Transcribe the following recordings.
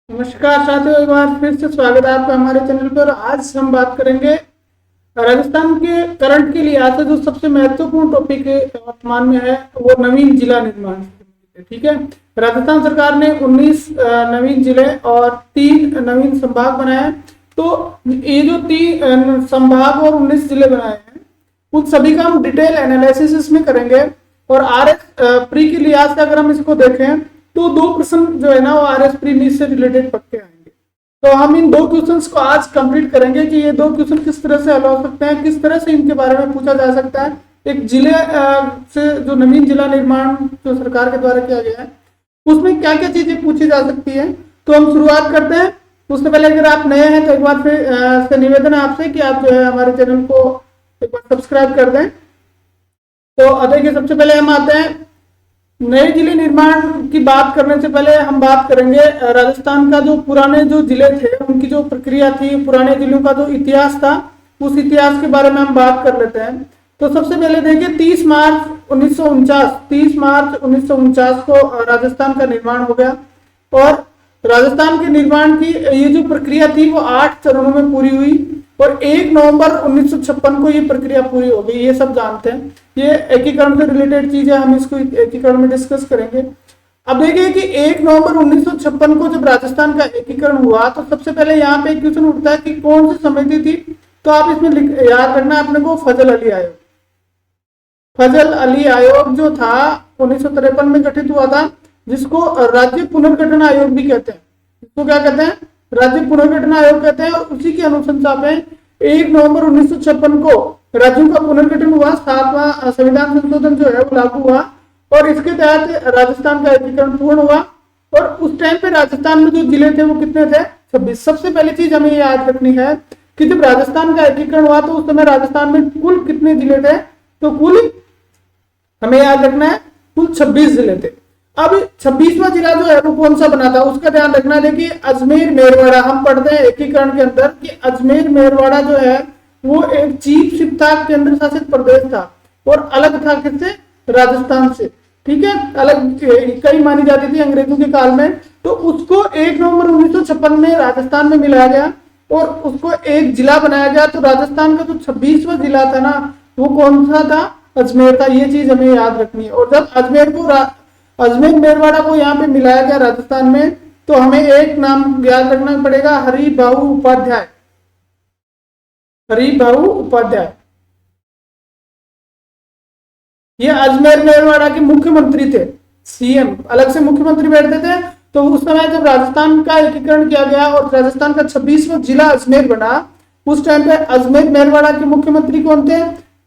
नमस्कार साथियों, एक बार फिर से स्वागत है आपका हमारे चैनल पर। आज हम बात करेंगे राजस्थान के करंट के लिए आज जो सबसे महत्वपूर्ण टॉपिक वर्तमान में है वो नवीन जिला निर्माण। ठीक है, राजस्थान सरकार ने 19 नवीन जिले और 3 नवीन संभाग बनाए हैं। तो ये जो 3 संभाग और 19 जिले बनाए हैं उन सभी का हम डिटेल एनालिसिस इसमें करेंगे। और RS प्री के लिहाज से अगर हम इसको देखें तो 2 प्रश्न जो है ना वो RS प्री से रिलेटेड पक्के आएंगे। तो हम इन 2 क्वेश्चंस को आज कंप्लीट करेंगे कि ये 2 क्वेश्चन किस तरह से हल हो सकते हैं, किस तरह से इनके बारे में पूछा जा सकता है। एक जिले से जो नवीन जिला निर्माण जो सरकार के द्वारा किया गया है उसमें क्या क्या चीजें पूछी जा सकती है। तो हम शुरुआत करते हैं। उससे पहले अगर आप नए हैं तो एक बार फिर से निवेदन है आपसे कि आप जो है हमारे चैनल को एक बार सब्सक्राइब कर दें। तो देखिए, सबसे पहले हम आते हैं नए जिले निर्माण की बात करने से पहले हम बात करेंगे राजस्थान का जो पुराने जो जिले थे उनकी जो प्रक्रिया थी, पुराने जिलों का जो इतिहास था उस इतिहास के बारे में हम बात कर लेते हैं। तो सबसे पहले देखिए 30 मार्च 1949 को राजस्थान का निर्माण हो गया। और राजस्थान के निर्माण की ये जो प्रक्रिया थी वो 8 चरणों में पूरी हुई और 1 नवंबर 1956 को ये प्रक्रिया पूरी हो गई। ये सब जानते हैं, ये एकीकरण से रिलेटेड चीज है, हम इसको एकीकरण में डिस्कस करेंगे। अब देखिए कि 1 नवंबर 1956 को जब राजस्थान का एकीकरण हुआ तो सबसे पहले यहाँ पे एक क्वेश्चन उठता है कि कौन सी समिति थी। तो आप इसमें याद रखना अपने को फजल अली आयोग। फजल अली आयोग जो था 1953 में गठित हुआ था, जिसको राज्य पुनर्गठन आयोग भी कहते हैं। इसको क्या कहते हैं? राज्य पुनर्गठन आयोग कहते हैं। और उसी की अनुशंसा पे 1 नवंबर 1956 को राज्यों का पुनर्गठन हुआ। 7वां संविधान संशोधन जो है वो लागू हुआ और इसके तहत राजस्थान का एकीकरण पूर्ण हुआ। और उस टाइम पे राजस्थान में जो जिले थे वो कितने थे? 26। सबसे पहली चीज हमें याद रखनी है कि जब राजस्थान का एकीकरण हुआ तो उस समय राजस्थान में कुल कितने जिले थे? तो कुल हमें याद रखना है कुल 26 जिले थे। अब 26वां जिला जो है वो कौन सा बना था उसका ध्यान रखना। देखिए अजमेर मेरवाड़ा हम पढ़ते हैं एकीकरण के अंदर कि अजमेर मेरवाड़ा जो है वो एक चीफ शिप था, केंद्र शासित प्रदेश था और अलग था किससे? राजस्थान से। ठीक है, अलग कई मानी जाती थी अंग्रेजों के काल में। तो उसको 1 नवंबर 1956 में राजस्थान में मिलाया गया और उसको एक जिला बनाया गया। तो राजस्थान का जो 26वां जिला था ना वो कौन सा था? अजमेर था। ये चीज हमें याद रखनी है। और जब अजमेर मेरवाड़ा को यहाँ पे मिलाया गया राजस्थान में तो हमें एक नाम याद रखना पड़ेगा, हरिभाऊ उपाध्याय। हरिभाऊ उपाध्याय ये अजमेर मेरवाड़ा के मुख्यमंत्री थे। CM अलग से मुख्यमंत्री बैठते थे। तो उस समय जब राजस्थान का एकीकरण किया गया और राजस्थान का 26वां जिला अजमेर बना, उस टाइम पे अजमेर मेरवाड़ा के मुख्यमंत्री कौन थे?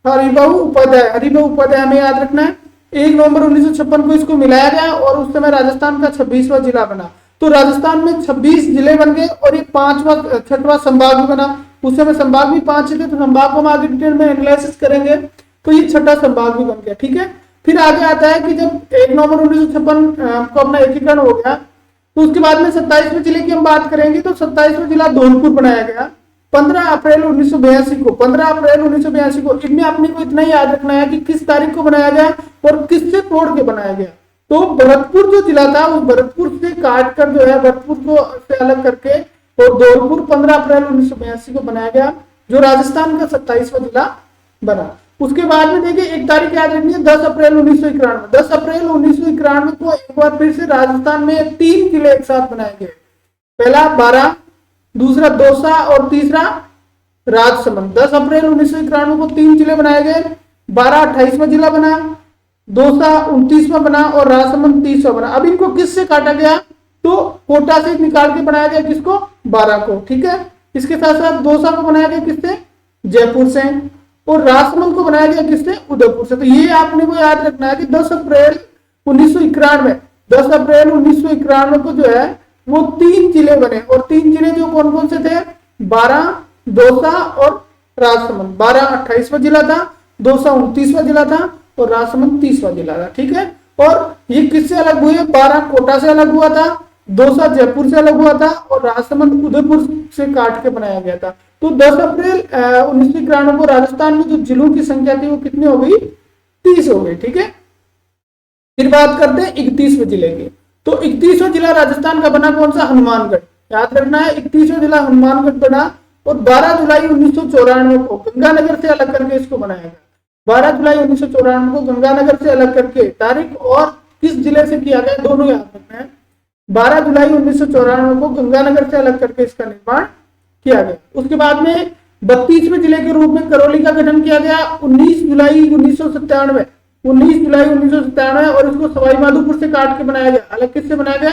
हरिभाऊ उपाध्याय। हरिभाऊ उपाध्याय हमें याद रखना है। 1 नवंबर 1956 को इसको मिलाया गया और उस समय राजस्थान का 26वां जिला बना। तो राजस्थान में 26 जिले बन गए और ये 6वां संभाग भी बना। उस समय संभाग भी 5 थे, तो संभाग को हम आगे डिटेल में एनालिसिस करेंगे। तो ये 6ठा संभाग भी बन गया। ठीक है, फिर आगे आता है कि जब 1 नवंबर 1956 को अपना एकीकरण हो गया तो उसके बाद में 27वें जिले की हम बात करेंगे। तो 27वां जिला धौलपुर बनाया गया 15 अप्रैल 1982 को। 15 अप्रैल 1982 को। इनमें अपने को इतना ही याद रखना है कि किस तारीख को बनाया गया और किससे तोड़ के बनाया गया। तो भरतपुर जो जिला था उस भरतपुर से काट कर जो है भरतपुर को से अलग करके और धौलपुर 15 अप्रैल 1982 को बनाया गया, जो राजस्थान का 27वां जिला बना। उसके बाद में देखिए एक तारीख याद रखनी है, 10 अप्रैल 1991। 10 अप्रैल 1991 को एक बार फिर से राजस्थान में 3 जिले एक साथ बनाए गए। पहला बारां, दूसरा दौसा और तीसरा राजसमंद। 10 अप्रैल 1991 को 3 जिले बनाए गए। बारां 28वां जिला बना, दौसा 29वां बना और राजसमंद 30वां बना। अब इनको किससे काटा गया? तो कोटा से निकाल के बनाया गया किसको? बारां को। ठीक है, इसके साथ साथ दौसा को बनाया गया किससे? जयपुर से। और राजसमंद को बनाया गया किससे? उदयपुर से। तो ये आपने को याद रखना है कि 10 अप्रैल 1991 को जो है वो 3 जिले बने। और 3 जिले जो कौन कौन से थे? बारां, दौसा और राजसमंद। बारां 28वां जिला था, दौसा 29वां जिला था और राजसमंद 30वां जिला था। ठीक है, और ये किससे अलग हुए? बारां कोटा से अलग हुआ था, दौसा जयपुर से अलग हुआ था और राजसमंद उदयपुर से काट के बनाया गया था। तो 10 अप्रैल 1991 को राजस्थान में जो जिलों की संख्या थी वो कितनी हो गई? 30 हो गई। ठीक है, फिर बात करते हैं 31वें जिले की। तो 31वां जिला राजस्थान का बना कौन सा? हनुमानगढ़। याद रखना है। 31वां जिला हनुमानगढ़ बना और 12 जुलाई 1994 को गंगानगर से अलग करके इसको बनाया गया। 12 जुलाई 1994 को गंगानगर से अलग करके, तारीख और किस जिले से किया गया दोनों याद रखना है। 12 जुलाई 1994 को गंगानगर से अलग करके इसका निर्माण किया गया। उसके बाद में 32वें जिले के रूप में करौली का गठन किया गया 19 जुलाई 1997, 19 जुलाई 1997, और इसको सवाई माधोपुर से काट के बनाया गया। अलग किससे बनाया गया?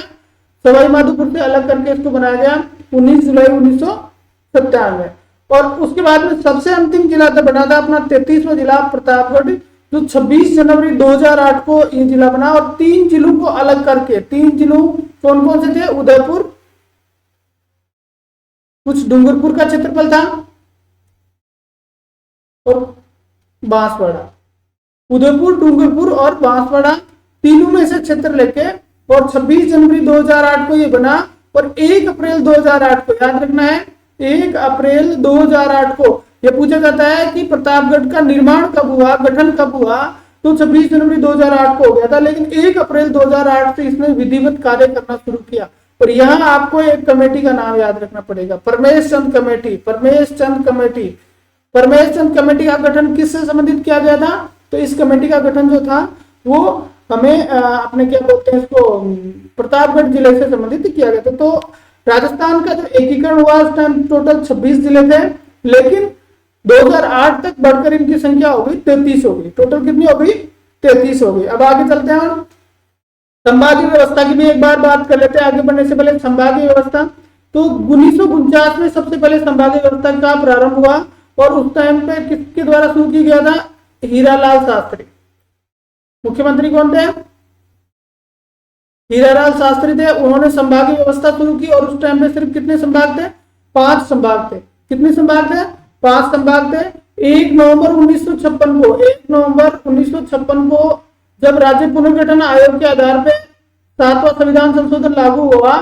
सवाई माधोपुर से अलग करके इसको बनाया गया 19 जुलाई 1997। और उसके बाद में सबसे अंतिम जिला बना था अपना 33वां जिला प्रतापगढ़, जो 26 जनवरी 2008 को ये जिला बना। और 3 जिलों को अलग करके, 3 जिलों कौन कौन से थे? उदयपुर, कुछ डूंगरपुर का क्षेत्रफल था और बांसवाड़ा। उदयपुर, डूंगरपुर और बांसवाड़ा तीनों में से क्षेत्र लेके, और 26 जनवरी 2008 को ये बना। और 1 अप्रैल 2008 को, याद रखना है, 1 अप्रैल 2008 को ये पूछा जाता है कि प्रतापगढ़ का निर्माण कब हुआ, गठन कब हुआ? तो 26 जनवरी 2008 को हो गया था, लेकिन 1 अप्रैल 2008 से इसने विधिवत कार्य करना शुरू किया। और यहाँ आपको एक कमेटी का नाम याद रखना पड़ेगा, परमेश चंद कमेटी। परमेश चंद कमेटी, परमेश चंद कमेटी का गठन किससे संबंधित किया गया था? तो इस कमेटी का गठन जो था वो हमें अपने क्या बोलते हैं इसको, प्रतापगढ़ जिले से संबंधित किया गया था। तो राजस्थान का जो एकीकरण हुआ उस टाइम टोटल 26 जिले थे, लेकिन 2008 तक बढ़कर इनकी संख्या हो गई 33 हो गई। टोटल कितनी हो गई? 33 हो गई। अब आगे चलते हैं हम संभागीय व्यवस्था की भी एक बार बात कर लेते हैं आगे बढ़ने से पहले। संभागीय व्यवस्था, तो 1949 में सबसे पहले संभागीय व्यवस्था का प्रारंभ हुआ, और उस टाइम पे किसके द्वारा शुरू किया गया था? हीरालाल शास्त्री। मुख्यमंत्री कौन थे? हीरालाल शास्त्री थे। उन्होंने संभागीय व्यवस्था शुरू की, और उस टाइम पे सिर्फ कितने संभाग थे? 5 संभाग थे। कितने संभाग थे? 5 संभाग थे। 1 नवंबर 1956 को, 1 नवंबर 1956 को जब राज्य पुनर्गठन आयोग के आधार पे 7वां संविधान संशोधन लागू हुआ,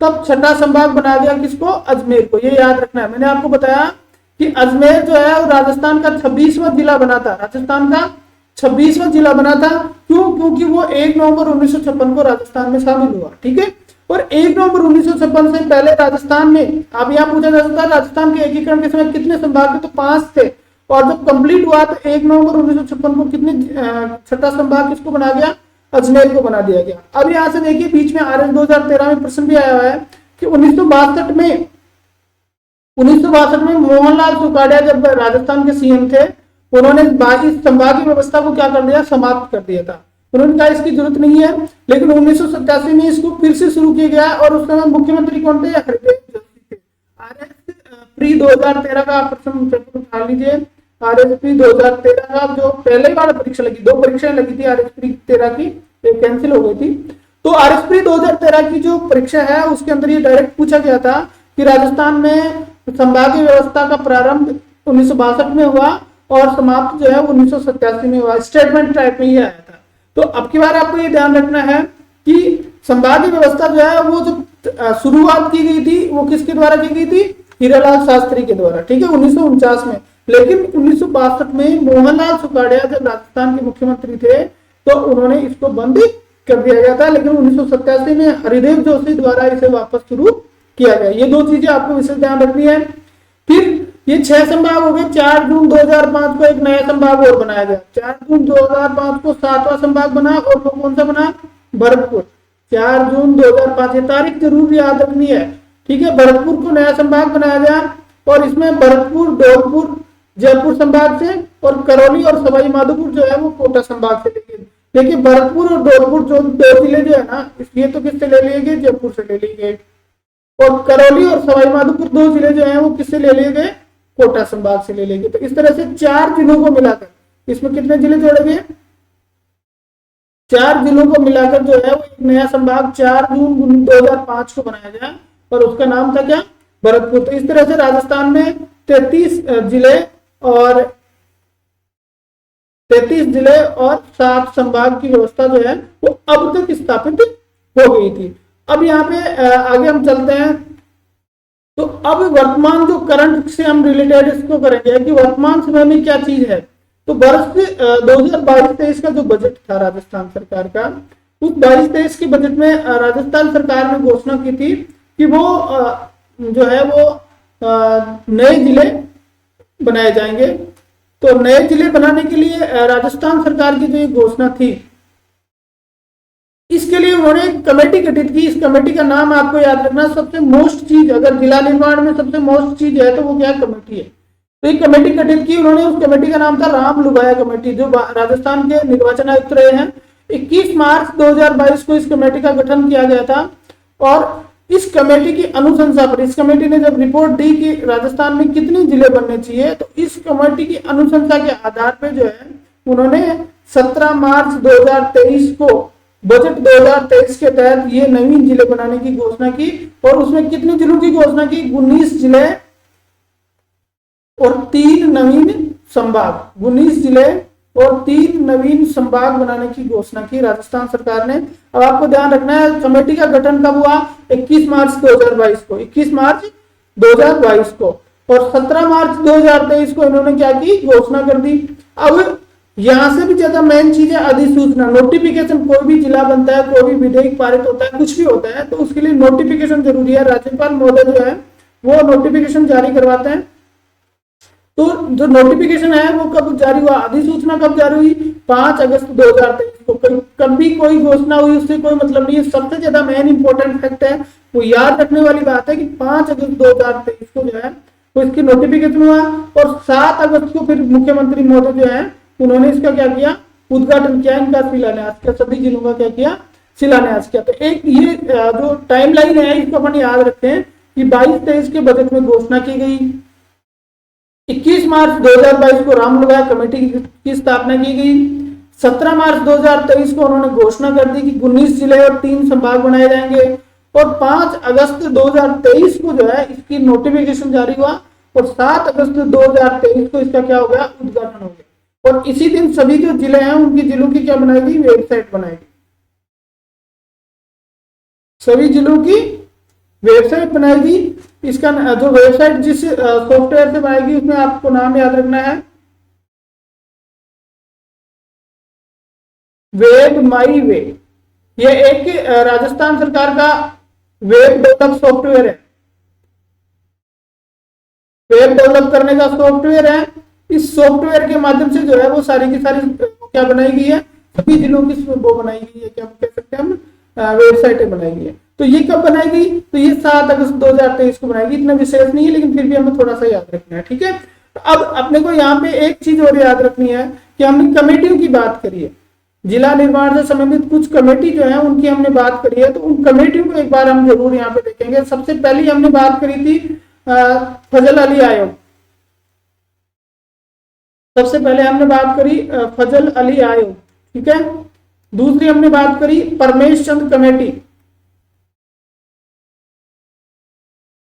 तब 6ठा संभाग बना दिया किसको? अजमेर को। ये याद रखना है। मैंने आपको बताया कि अजमेर जो है वो राजस्थान का 26वां जिला बना था। राजस्थान का 26वां जिला बना था। क्यों? क्योंकि वो 1 नवंबर 1956 को राजस्थान में शामिल हुआ। ठीक है। और 1 नवंबर 1956 से पहले राजस्थान में, अब यहाँ पूछा जा सकता है राजस्थान के एकीकरण के समय कितने संभाग थे? तो 5 थे। और जब कंप्लीट हुआ तो 1 नवंबर 1956 को कितने 6ठा संभाग किसको बना गया? अजमेर को बना दिया गया। अब यहाँ से देखिए बीच में RS 2013 में प्रश्न भी आया हुआ है कि 1962 में मोहनलाल सुखाड़िया जब राजस्थान के सीएम थे, उन्होंने इस संभागीय व्यवस्था को क्या कर दिया? समाप्त कर दिया था। उन्होंने कहा इसकी जरूरत नहीं है, लेकिन 1987 में इसको फिर से शुरू किया गया, और उस समय मुख्यमंत्री कौन थे? हरिदेव जोशी थे। RS प्री 2013 का प्रश्न पेपर उठा लीजिए। RS प्री 2013 का जो पहले वाला परीक्षा लगी, 2 परीक्षाएं लगी थी RS प्री 13 की, एक कैंसिल हो गई थी। तो RS प्री 2013 की जो परीक्षा है उसके अंदर ये डायरेक्ट पूछा गया था कि राजस्थान में संभागीय व्यवस्था का प्रारंभ 1962 में हुआ और समाप्त जो है 1987 में हुआ। स्टेटमेंट टाइप में ही आया था। तो अब की बार आपको ये ध्यान रखना है कि संभागीय व्यवस्था जो है वो जो शुरुआत की गई थी वो किसके द्वारा की गई थी? हीरालाल शास्त्री के द्वारा। ठीक है, 1949 में। लेकिन 1962 में मोहनलाल सुखाड़िया जब राजस्थान के मुख्यमंत्री थे तो उन्होंने इसको बंद कर दिया गया था, लेकिन 1987 में हरिदेव जोशी द्वारा इसे वापस शुरू किया गया। ये 2 चीजें आपको विशेष ध्यान रखनी है। फिर ये 6 संभाग हो गए। 4 जून 2005 को एक नया संभाग और बनाया गया। 4 जून 2005 को 7वां संभाग बना, और वो कौन सा बना? भरतपुर। 4 जून 2005, ये तारीख जरूर याद रखनी है। ठीक है, भरतपुर को नया संभाग बनाया गया, और इसमें भरतपुर, धौलपुर, जयपुर संभाग से, और करौली और सवाई माधोपुर जो है वो कोटा संभाग से लेके। देखिए भरतपुर और धौलपुर जो 2 जिले जो है ना, इसलिए तो किससे ले लिए गए? जयपुर से ले लिए गए। और करौली और सवाई माधोपुर 2 जिले जो हैं वो किससे ले लिए गए? कोटा संभाग से ले लिए गए। तो इस तरह से 4 जिलों को मिलाकर इसमें कितने जिले जोड़े गए? 4 जिलों को मिलाकर जो है वो एक नया संभाग 4 जून 2005 को बनाया गया, और उसका नाम था क्या? भरतपुर। तो इस तरह से राजस्थान में 33 जिले और 7 संभाग की व्यवस्था जो है वो अब तक स्थापित हो गई थी। अब यहाँ पे आगे हम चलते हैं। तो अब वर्तमान जो करंट से हम रिलेटेड इसको करेंगे कि वर्तमान समय में क्या चीज है। तो वर्ष 2022-23 का जो बजट था राजस्थान सरकार का, उस 22-23 के बजट में राजस्थान सरकार ने घोषणा की थी कि वो जो है वो नए जिले बनाए जाएंगे। तो नए जिले बनाने के लिए राजस्थान सरकार की जो ये घोषणा थी, इसके लिए उन्होंने एक कमेटी गठित की। इस कमेटी का नाम आपको याद रखना, सबसे मोस्ट चीज, अगर जिला निर्माण में सबसे मोस्ट चीज है तो वो क्या कमेटी है। तो एक कमेटी गठित की उन्होंने, उस कमेटी का नाम था राम लुगाया कमेटी, जो राजस्थान के निर्वाचन आयुक्त रहे हैं। 21 मार्च 2022 को इस कमेटी का गठन किया गया था। और इस कमेटी की अनुशंसा पर, इस कमेटी ने जब रिपोर्ट दी कि राजस्थान में कितने जिले बनने चाहिए, तो इस कमेटी की अनुशंसा के आधार पर जो है उन्होंने 17 मार्च 2023 को बजट 2023 के तहत ये नवीन जिले बनाने की घोषणा की। और उसमें कितने जिलों की घोषणा की? 19 जिले और 3 नवीन संभाग। 19 जिले और 3 नवीन संभाग बनाने की घोषणा की राजस्थान सरकार ने। अब आपको ध्यान रखना है, कमेटी का गठन कब हुआ? 21 मार्च 2022 को, 21 मार्च 2022 को। और 17 मार्च 2023 को इन्होंने क्या की? घोषणा कर दी। अब यहां से भी ज्यादा मेन चीज है अधिसूचना, नोटिफिकेशन। कोई भी जिला बनता है, कोई भी विधेयक पारित होता है, कुछ भी होता है, तो उसके लिए नोटिफिकेशन जरूरी है। राज्यपाल महोदय जो है वो नोटिफिकेशन जारी करवाते हैं। तो जो नोटिफिकेशन है वो कब जारी हुआ? अधिसूचना कब जारी हुई? 5 अगस्त 2023 को। कभी कोई घोषणा हुई उससे कोई मतलब नहीं है। सबसे ज्यादा मेन इंपॉर्टेंट फैक्ट है, वो याद रखने वाली बात है कि 5 अगस्त 2023 को जो है वो इसकी नोटिफिकेशन हुआ। और 7 अगस्त को फिर मुख्यमंत्री महोदय जो है उन्होंने इसका क्या किया? उद्घाटन किया, इनका शिलान्यास किया, सभी जिलों का क्या किया? शिलान्यास किया। तो एक ये जो टाइमलाइन है इसको अपन याद रखते हैं कि 22-23 के बजट में घोषणा की गई। 21 मार्च 2022 को राम लुगाया कमेटी की स्थापना की गई। 17 मार्च 2023 को उन्होंने घोषणा कर दी कि 19 जिले और 3 संभाग बनाए जाएंगे। और 5 अगस्त 2023 को जो है इसकी नोटिफिकेशन जारी हुआ। और 7 अगस्त 2023 को इसका क्या हो गया? उद्घाटन हो गया। और इसी दिन सभी जो जिले हैं उनकी जिलों की क्या बनाएगी? वेबसाइट बनाएगी। सभी जिलों की वेबसाइट बनाएगी। इसका जो वेबसाइट जिस सॉफ्टवेयर से बनाएगी उसमें आपको नाम याद रखना है, वेब माई वे। ये एक राजस्थान सरकार का वेब डेवलप सॉफ्टवेयर है, वेब डेवलप करने का सॉफ्टवेयर है। इस सॉफ्टवेयर के माध्यम से जो है वो सारी की सारी क्या बनाई गई है? सभी जिलों की वो बनाई गई है, क्या कह सकते हैं हम, वेबसाइटें बनाई गई है। तो ये कब बनाएगी? तो ये 7 अगस्त 2023 को बनाएगी। इतना विशेष नहीं है लेकिन फिर भी हमें थोड़ा सा याद रखना है, ठीक है। तो अब अपने को यहाँ पे एक चीज और याद रखनी है कि हमने कमेटियों की बात करी है, जिला निर्माण से संबंधित कुछ कमेटी जो है उनकी हमने बात करी है। तो उन कमेटियों को एक बार हम जरूर यहाँ पे देखेंगे। सबसे पहले हमने बात करी थी फजल अली आयोग। सबसे पहले हमने बात करी फजल अली आयोग, ठीक है। दूसरी हमने बात करी परमेश चंद कमेटी,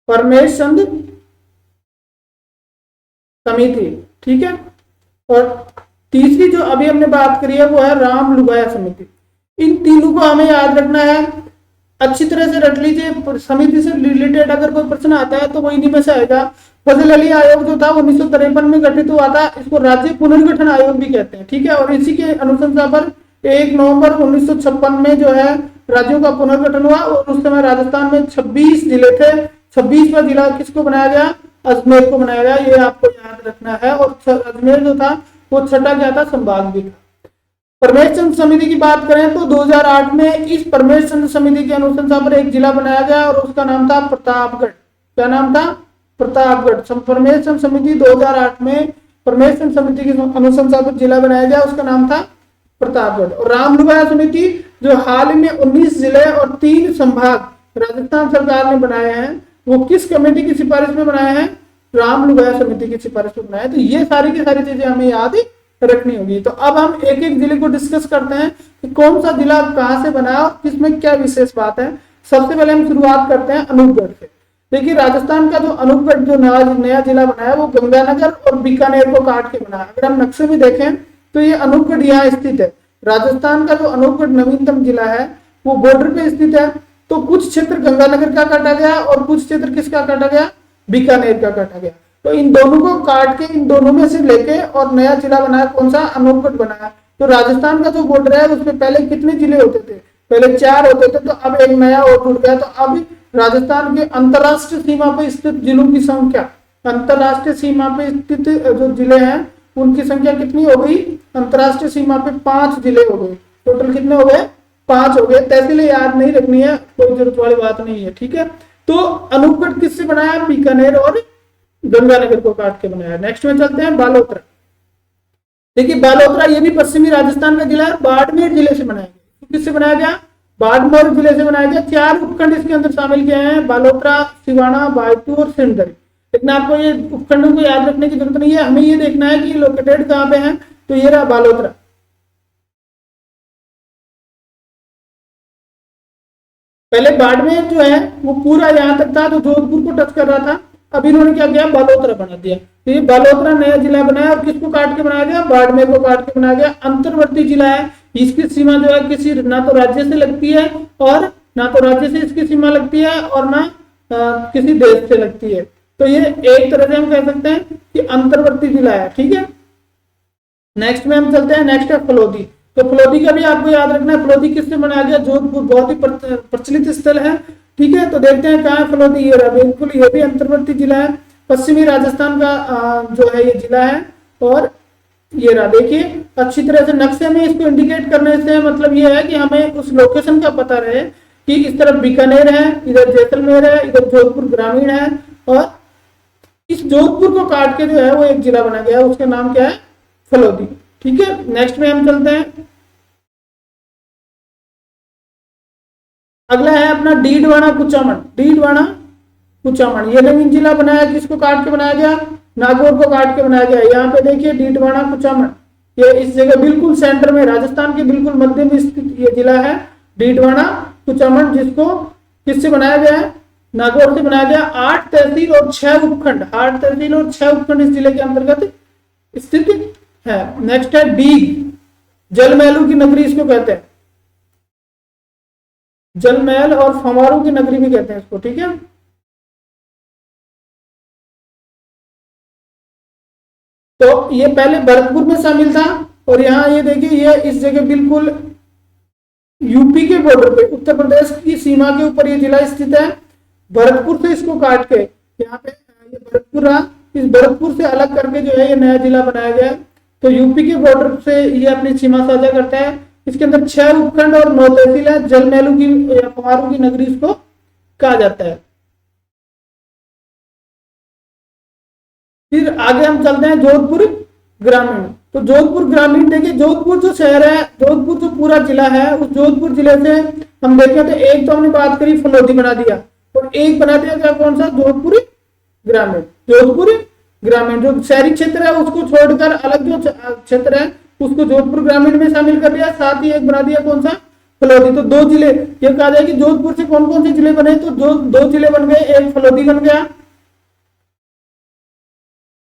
परमेश चंद समिति, ठीक है। और तीसरी जो अभी हमने बात करी है वो है राम लुगाया समिति। इन तीनों को हमें याद रखना है, अच्छी तरह से रट लीजिए। समिति से रिलेटेड अगर कोई प्रश्न आता है तो वो इन्हीं में से आएगा। फजल अली आयोग जो था 1953 में गठित हुआ था, इसको राज्य पुनर्गठन आयोग भी कहते हैं, ठीक है। और इसी के अनुशंसा पर 1 नवंबर 1956 में जो है राज्यों का पुनर्गठन हुआ। और उस समय राजस्थान में 26 जिले थे। 26वां जिला किसको बनाया गया? अजमेर को बनाया गया, ये आपको याद रखना है। और अजमेर जो था वो छठा क्या था? संभाग भी था। परमेश चंद समिति की बात करें तो 2008 में इस परमेश चंद समिति के अनुशंसा पर एक जिला बनाया गया और उसका नाम था प्रतापगढ़। क्या नाम था? प्रतापगढ़। परमेश चंद समिति 2008 में परमेश चंद समिति की अनुशंसा पर जिला बनाया गया, उसका नाम था प्रतापगढ़। और राम लुगाया समिति जो हाल में 19 जिले और 3 संभाग राजस्थान सरकार ने बनाए हैं, वो किस कमेटी की सिफारिश में बनाए हैं? राम लुगाया समिति की सिफारिश में बनाए। तो ये सारी की सारी चीजें हमें याद रखनी होगी। तो अब हम एक एक जिले को डिस्कस करते हैं कि कौन सा जिला कहां से बना और किसमें क्या विशेष बात है। सबसे पहले हम शुरुआत करते हैं अनूपगढ़ से। देखिए राजस्थान का जो अनूपगढ़ जो नया जिला बना है वो गंगानगर और बीकानेर को काट के बना है। अगर हम नक्शे में देखें तो ये अनूपगढ़ यहाँ स्थित है। राजस्थान का जो अनूपगढ़ नवीनतम जिला है वो बॉर्डर पे स्थित है। तो कुछ क्षेत्र गंगानगर का काटा गया और कुछ क्षेत्र किसका काटा गया? बीकानेर का काटा गया। तो इन दोनों को काट के इन दोनों में से लेके और नया जिला बनाया, कौन सा? अनूपगढ़ बनाया। तो राजस्थान का जो बॉर्डर है उसमें पहले कितने जिले होते थे? पहले 4 होते थे, तो अब एक नया और जुड़ गया। तो अब राजस्थान के अंतरराष्ट्रीय सीमा पर स्थित जिलों की संख्या, अंतरराष्ट्रीय सीमा पे स्थित जो जिले हैं उनकी संख्या कितनी हो गई? अंतरराष्ट्रीय सीमा पे 5 जिले हो गए। टोटल कितने हो गए? 5 हो गए। तहसीलें याद नहीं रखनी है, कोई जरूरत वाली बात नहीं है, ठीक है। तो अनूपगढ़ किससे बनाया? बीकानेर और गंगानगर को काट के बनाया। नेक्स्ट में चलते हैं बालोतरा। देखिए बालोतरा ये भी पश्चिमी राजस्थान का जिला है, बाड़मेर जिले से बनाया गया। किससे बनाया गया? बाड़मेर जिले से बनाया गया। 4 उपखंड इसके अंदर शामिल किए हैं, बालोतरा, सिवाना, बायतू और सिंधरी। लेकिन आपको ये उपखंडों को याद रखने की जरूरत नहीं है, हमें ये देखना है कि लोकेटेड कहां पे है। तो ये रहा बालोतरा। पहले बाड़मेर जो है वो पूरा यहां तक था, जो जोधपुर को टच कर रहा था। अब इन्होंने क्या किया? बालोतरा बना दिया। तो ये बालोतरा नया जिला बनाया, और किसको काट के बनाया गया? बाड़मेर को काट के बनाया गया। अंतर्वर्ती जिला है, इसकी सीमा जो है किसी ना तो राज्य से लगती है, और ना तो राज्य से इसकी सीमा लगती है, और ना किसी देश से लगती है। तो ये एक तरह से हम कह सकते हैं कि अंतर्वर्ती जिला है, ठीक है। नेक्स्ट में हम चलते हैं, नेक्स्ट है फलोदी। तो फलोदी का भी आपको याद रखना है, फलोदी किससे बनाया गया? जोधपुर, बहुत ही प्रचलित स्थल है, ठीक है। तो देखते हैं कहाँ है फलोदी। ये रहा, बिल्कुल ये भी अंतर्वर्ती जिला है, पश्चिमी राजस्थान का जो है ये जिला है। और ये रहा, देखिए अच्छी तरह से नक्शे में इसको इंडिकेट करने से मतलब ये है कि हमें उस लोकेशन का पता रहे कि इस तरफ बीकानेर है, इधर जैसलमेर है, इधर जोधपुर ग्रामीण है, और इस जोधपुर को काट के जो है वो एक जिला बना गया है, उसका नाम क्या है? फलोदी, ठीक है। नेक्स्ट में हम चलते हैं, अगला है अपना डीडवाना कुचामन। डीडवाना कुचामन ये नवीन जिला बनाया, किसको काट के बनाया गया? नागौर को काट के बनाया गया। यहाँ पे देखिए डीडवाना कुचामन, ये इस जगह बिल्कुल सेंटर में, राजस्थान के बिल्कुल मध्य में स्थित ये जिला है डीडवाना कुचामन, जिसको किससे बनाया गया है? नागौर से बनाया गया। 8 तहसील और 6 उपखंड, 8 तहसील और 6 उपखंड इस जिले के अंतर्गत स्थित है। नेक्स्ट है डीग, जलमैलू की नगरी इसको कहते हैं, जलमैल और फवारों की नगरी भी कहते हैं इसको, ठीक है। तो ये पहले भरतपुर में शामिल था, और यहाँ ये देखिए ये इस जगह बिल्कुल यूपी के बॉर्डर पे, उत्तर प्रदेश की सीमा के ऊपर ये जिला स्थित है। भरतपुर से इसको काट के यहाँ पे ये भरतपुर रहा, इस भरतपुर से अलग करके जो है ये नया जिला बनाया गया। तो यूपी के बॉर्डर से ये अपनी सीमा साझा करता है। इसके अंदर 6 उपखंड और 9 तहसील है। जलमैलू की या फवारों की नगरी इसको कहा जाता है। फिर आगे हम चलते हैं जोधपुर ग्रामीण। तो जोधपुर ग्रामीण देखिए, जोधपुर जो शहर है, जोधपुर जो पूरा जिला है, उस जोधपुर जिले से हम देखें तो एक तो हमने बात करी फलोदी बना दिया, और एक बना दिया क्या? कौन सा? जोधपुर ग्रामीण। जोधपुर ग्रामीण जो शहरी क्षेत्र है उसको छोड़कर अलग जो क्षेत्र है उसको जोधपुर ग्रामीण में शामिल कर दिया। साथ ही एक बना दिया कौन सा? फलोदी। तो 2 जिले, ये कहा जाए कि जोधपुर से कौन कौन से जिले बने? तो जो 2 जिले बन गए, एक फलोदी बन गया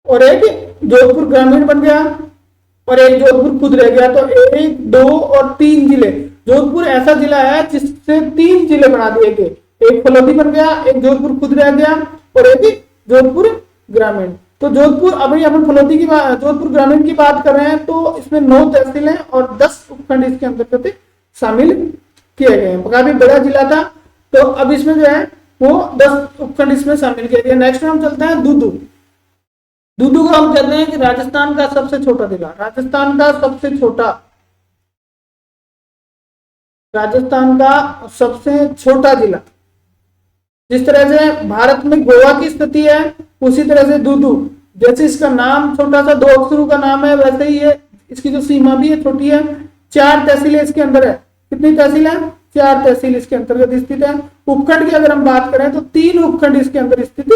और एक जोधपुर ग्रामीण बन गया, और एक जोधपुर खुद रह गया। तो 1, 2 और 3 जिले। जोधपुर ऐसा जिला है जिससे 3 जिले बना दिए गए, एक फलोदी बन गया, एक जोधपुर खुद रह गया, और एक जोधपुर ग्रामीण। तो जोधपुर, अभी अपन फलोदी की बात, जोधपुर ग्रामीण की बात कर रहे हैं, तो इसमें 9 तहसील हैं और 10 उपखंड इसके अंतर्गत शामिल किए गए हैं। काफी बड़ा जिला था, तो अब इसमें जो है वो 10 उपखंड इसमें शामिल किए गए। नेक्स्ट में हम चलते हैं दूदू। दूदू को हम कहते हैं कि राजस्थान का सबसे छोटा जिला, राजस्थान का सबसे छोटा, राजस्थान का सबसे छोटा जिला। जिस तरह से भारत में गोवा की स्थिति है, उसी तरह से दूदू, जैसे इसका नाम छोटा सा 2 अक्षरों का नाम है, वैसे ही ये इसकी जो सीमा भी है छोटी है। 4 तहसीलें इसके अंदर है। कितनी तहसील है? 4 तहसील इसके अंतर्गत स्थित है। उपखंड की अगर हम बात करें तो 3 उपखंड इसके अंदर स्थित